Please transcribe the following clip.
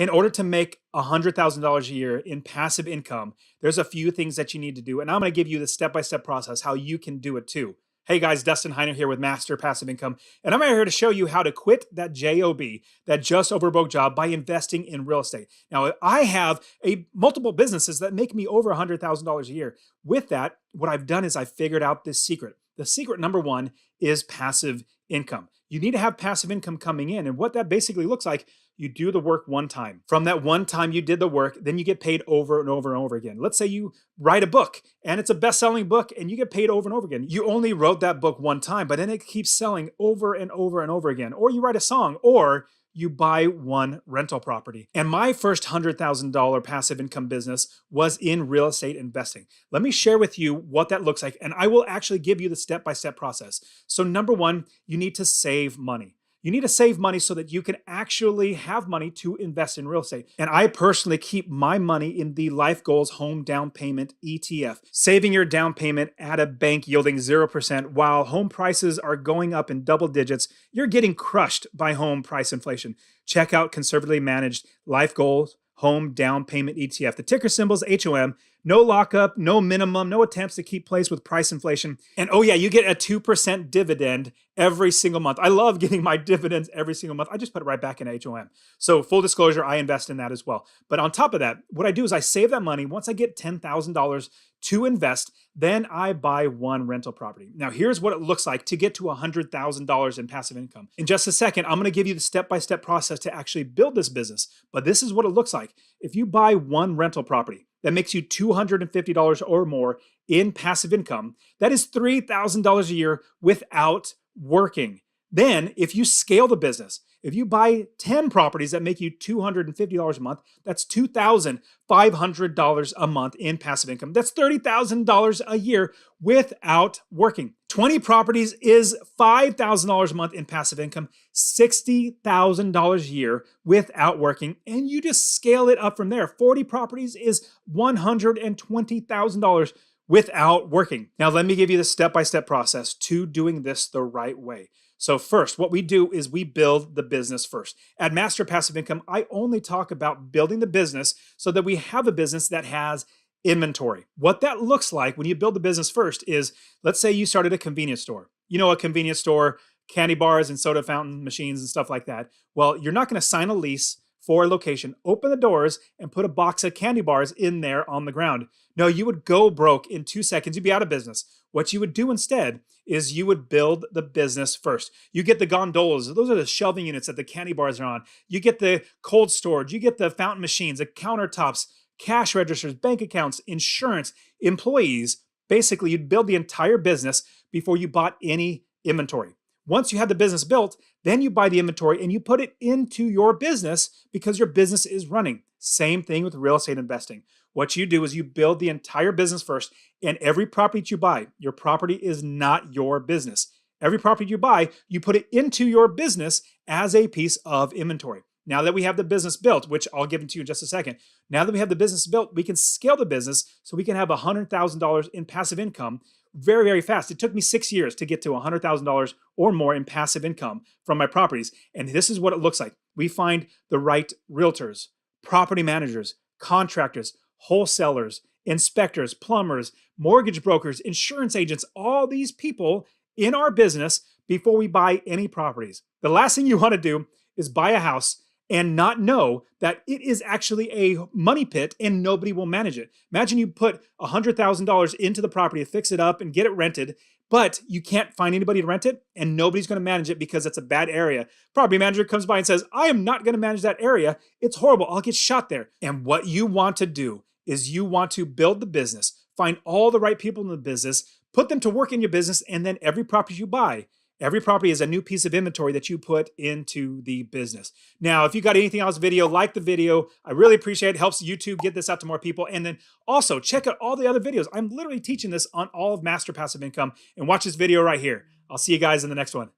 In order to make $100,000 a year in passive income, there's a few things that you need to do. And I'm going to give you the step-by-step process how you can do it too. Hey guys, Dustin Heiner here with Master Passive Income. And I'm here to show you how to quit that JOB, that just over broke job, by investing in real estate. Now, I have multiple businesses that make me over $100,000 a year. With that, what I've done is I've figured out this secret. The secret number one is passive income. You need to have passive income coming in. And what that basically looks like, you do the work one time. From that one time you did the work, then you get paid over and over and over again. Let's say you write a book and it's a best-selling book and you get paid over and over again. You only wrote that book one time, but then it keeps selling over and over and over again. Or you write a song, or you buy one rental property. And my first $100,000 passive income business was in real estate investing. Let me share with you what that looks like, and I will actually give you the step-by-step process. So number one, you need to save money. You need to save money so that you can actually have money to invest in real estate. And I personally keep my money in the Life Goals Home Down Payment ETF, saving your down payment at a bank yielding 0%. While home prices are going up in double digits, you're getting crushed by home price inflation. Check out conservatively managed Life Goals Home Down Payment ETF. The ticker symbol is HOM. No lockup, no minimum, no attempts to keep pace with price inflation. And oh yeah, you get a 2% dividend every single month. I love getting my dividends every single month. I just put it right back in HOM. So full disclosure, I invest in that as well. But on top of that, what I do is I save that money. Once I get $10,000 to invest, then I buy one rental property. Now here's what it looks like to get to $100,000 in passive income. In just a second, I'm gonna give you the step-by-step process to actually build this business. But this is what it looks like. If you buy one rental property, that makes you $250 or more in passive income. That is $3,000 a year without working. Then, if you scale the business, if you buy 10 properties that make you $250 a month, that's $2,500 a month in passive income. That's $30,000 a year without working. 20 properties is $5,000 a month in passive income, $60,000 a year without working, and you just scale it up from there. 40 properties is $120,000 without working. Now, let me give you the step-by-step process to doing this the right way. So first, what we do is we build the business first. At Master Passive Income, I only talk about building the business so that we have a business that has inventory. What that looks like when you build the business first is, let's say you started a convenience store. You know, a convenience store, candy bars and soda fountain machines and stuff like that. Well, you're not going to sign a lease for a location, open the doors, and put a box of candy bars in there on the ground. No, you would go broke in 2 seconds. You'd be out of business. What you would do instead is you would build the business first. You get the gondolas. Those are the shelving units that the candy bars are on. You get the cold storage. You get the fountain machines, the countertops, cash registers, bank accounts, insurance, employees. Basically, you'd build the entire business before you bought any inventory. Once you have the business built, then you buy the inventory and you put it into your business because your business is running. Same thing with real estate investing. What you do is you build the entire business first, and every property that you buy, your property is not your business. Every property you buy, you put it into your business as a piece of inventory. Now that we have the business built, which I'll give it to you in just a second, now that we have the business built, we can scale the business so we can have $100,000 in passive income very, very fast. It took me 6 years to get to $100,000 or more in passive income from my properties. And this is what it looks like. We find the right realtors, property managers, contractors, wholesalers, inspectors, plumbers, mortgage brokers, insurance agents, all these people in our business before we buy any properties. The last thing you want to do is buy a house and not know that it is actually a money pit and nobody will manage it. Imagine you put $100,000 into the property to fix it up and get it rented, but you can't find anybody to rent it and nobody's gonna manage it because it's a bad area. Property manager comes by and says, I am not gonna manage that area. It's horrible, I'll get shot there. And what you want to do is you want to build the business, find all the right people in the business, put them to work in your business, and then every property you buy, every property is a new piece of inventory that you put into the business. Now, if you got anything else video, like the video. I really appreciate it. It helps YouTube get this out to more people. And then also check out all the other videos. I'm literally teaching this on all of Master Passive Income. And watch this video right here. I'll see you guys in the next one.